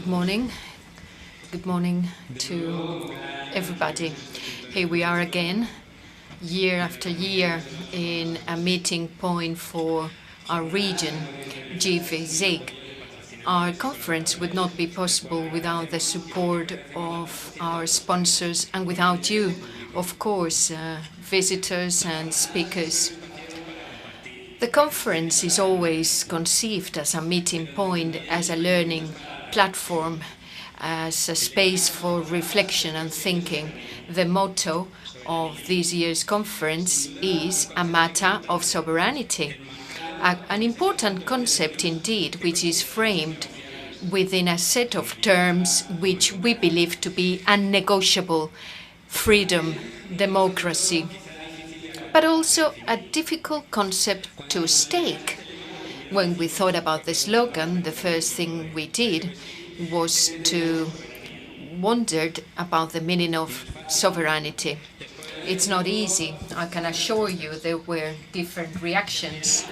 morning. Good morning to everybody. Here we are again, year after year, in a meeting point for our region, gvSIG. Our conference would not be possible without the support of our sponsors and without you, of course, visitors and speakers. The conference is always conceived as a meeting point, as a learning platform, as a space for reflection and thinking. The motto of this year's conference is a matter of sovereignty, an important concept indeed, which is framed within a set of terms which we believe to be unnegotiable: freedom, democracy, but also a difficult concept to stake. When we thought about the slogan, the first thing we did was to wonder about the meaning of sovereignty. It's not easy. I can assure you there were different reactions.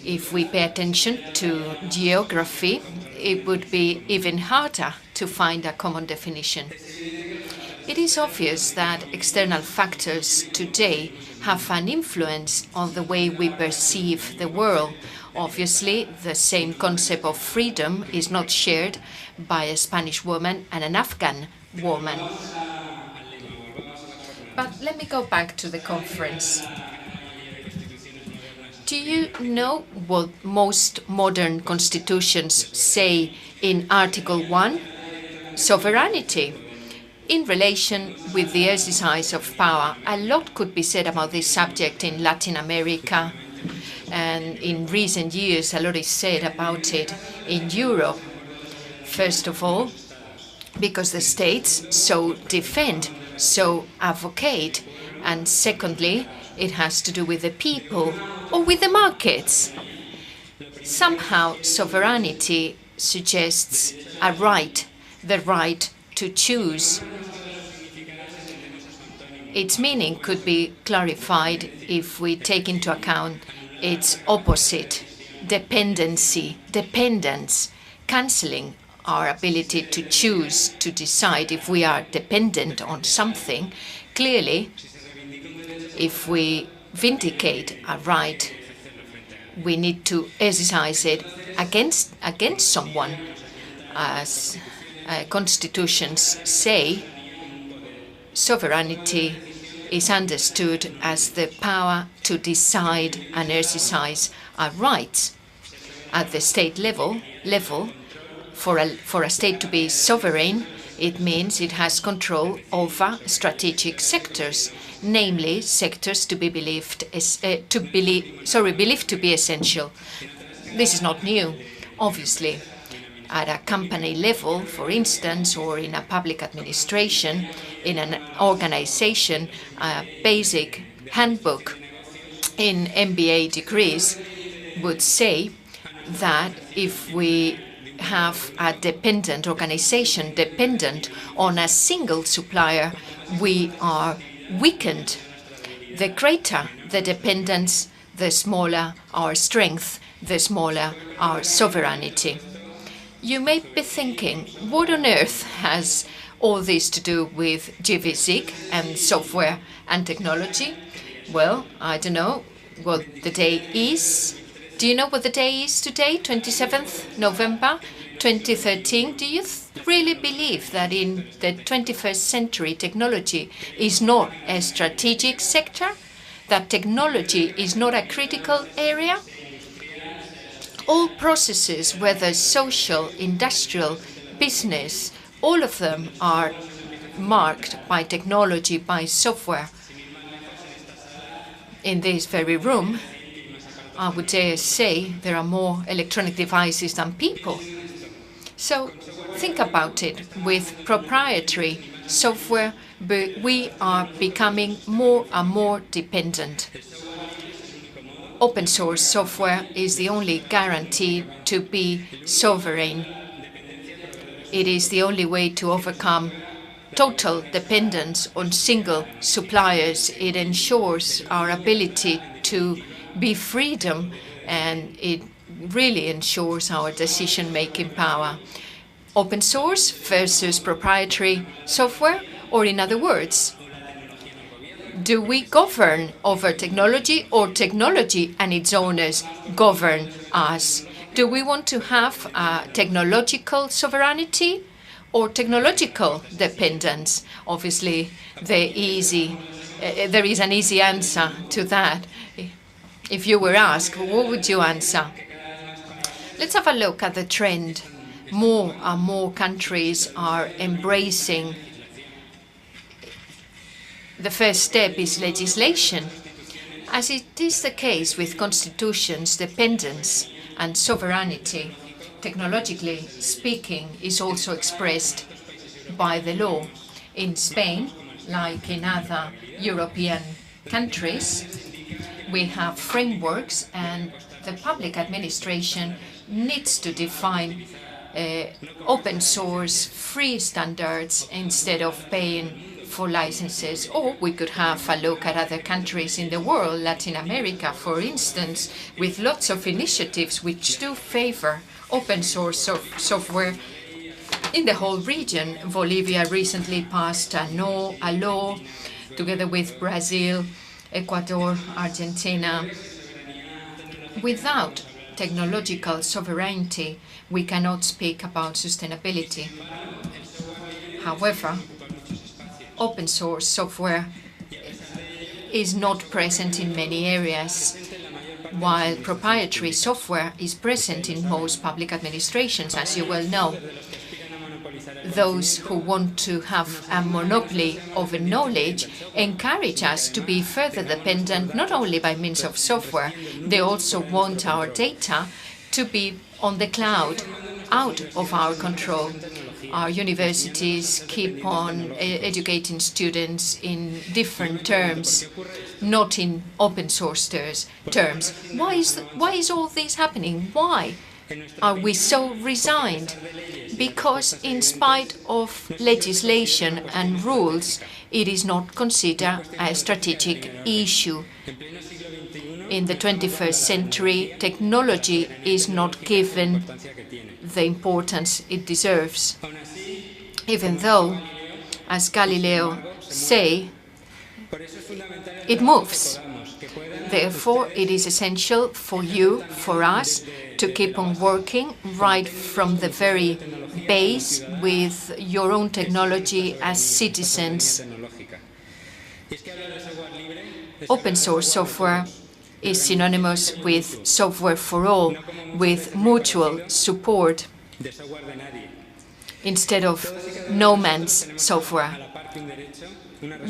If we pay attention to geography, it would be even harder to find a common definition. It is obvious that external factors today have an influence on the way we perceive the world. Obviously, the same concept of freedom is not shared by a Spanish woman and an Afghan woman. But let me go back to the conference. Do you know what most modern constitutions say in Article 1? Sovereignty. In relation with the exercise of power, a lot could be said about this subject in Latin America, and in recent years a lot is said about it in Europe. First of all, because the states so defend, so advocate, and secondly, it has to do with the people or with the markets. Somehow sovereignty suggests a right, the right to choose. Its meaning could be clarified if we take into account its opposite, dependency, dependence, cancelling our ability to choose, to decide. If we are dependent on something, clearly, if we vindicate a right, we need to exercise it against someone. As constitutions say, sovereignty is understood as the power to decide and exercise our rights. At the state level, for a state to be sovereign, it means it has control over strategic sectors, namely sectors to be believed to be essential. This is not new, obviously. At a company level, for instance, or in a public administration, in an organization, a basic handbook in MBA degrees would say that if we have a dependent organization, dependent on a single supplier, we are weakened. The greater the dependence, the smaller our strength, the smaller our sovereignty. You may be thinking, what on earth has all this to do with gvSIG and software and technology? Well, I don't know what the day is. Do you know what the day is today, 27th November 2013? Do you really believe that in the 21st century technology is not a strategic sector? That technology is not a critical area? All processes, whether social, industrial, business, all of them are marked by technology, by software. In this very room, I would dare say there are more electronic devices than people. So think about it. With proprietary software, we are becoming more and more dependent. Open source software is the only guarantee to be sovereign. It is the only way to overcome total dependence on single suppliers. It ensures our ability to be freedom, and it really ensures our decision-making power. open source versus proprietary software? Or in other words, do we govern over technology, or technology and its owners govern us? Do we want to have technological sovereignty or technological dependence? Obviously, there is an easy answer to that. If you were asked, what would you answer? Let's have a look at the trend. More and more countries are embracing. The first step is legislation. As it is the case with constitutions, dependence and sovereignty, technologically speaking, is also expressed by the law. In Spain, like in other European countries, we have frameworks, and the public administration needs to define open source, free standards instead of paying for licenses. Or we could have a look at other countries in the world, Latin America, for instance, with lots of initiatives which do favor open source software in the whole region. Bolivia recently passed a law together with Brazil, Ecuador, Argentina. Without technological sovereignty, we cannot speak about sustainability. However, open source software is not present in many areas, while proprietary software is present in most public administrations, as you well know. Those who want to have a monopoly over knowledge encourage us to be further dependent, not only by means of software, they also want our data to be on the cloud, out of our control. Our universities keep on educating students in different terms, not in open source terms. Why is all this happening? Why are we so resigned? Because in spite of legislation and rules, it is not considered a strategic issue. In the 21st century, technology is not given the importance it deserves. Even though, as Galileo say, it moves. Therefore, it is essential for you, for us, to keep on working right from the very base with your own technology as citizens. Open source software is synonymous with software for all, with mutual support, instead of no man's software.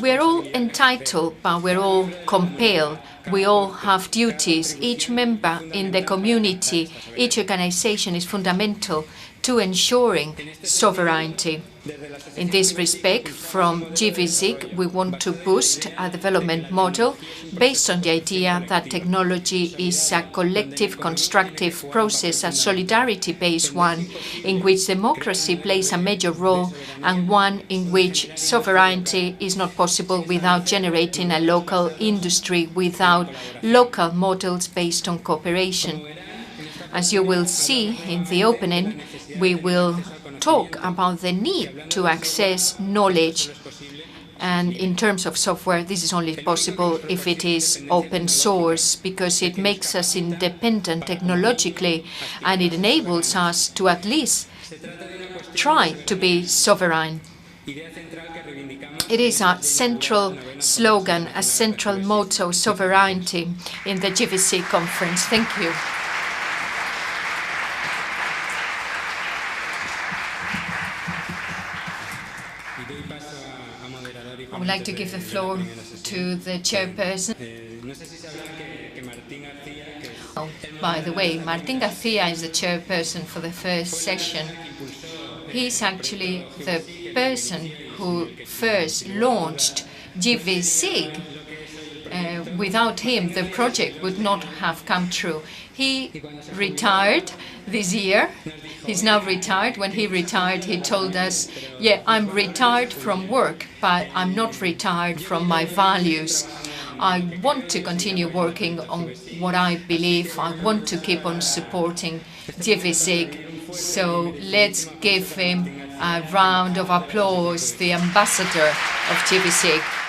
We're all entitled, but we're all compelled. We all have duties. Each member in the community, each organization is fundamental to ensuring sovereignty. In this respect, from gvSIG, we want to boost a development model based on the idea that technology is a collective, constructive process, a solidarity-based one, in which democracy plays a major role, and one in which sovereignty is not possible without generating a local industry, without local models based on cooperation. As you will see in the opening, we will talk about the need to access knowledge. And in terms of software, this is only possible if it is open source, because it makes us independent technologically, and it enables us to at least try to be sovereign. It is a central slogan, a central motto, sovereignty, in the gvSIG conference. Thank you. I would like to give the floor to the chairperson. Oh, by the way, Martín García is the chairperson for the first session. He's actually the person who first launched gvSIG. Without him, the project would not have come true. He retired this year. He's now retired. When he retired, he told us, yeah, I'm retired from work, but I'm not retired from my values. I want to continue working on what I believe. I want to keep on supporting gvSIG So let's give him a round of applause, the ambassador of gvSIG.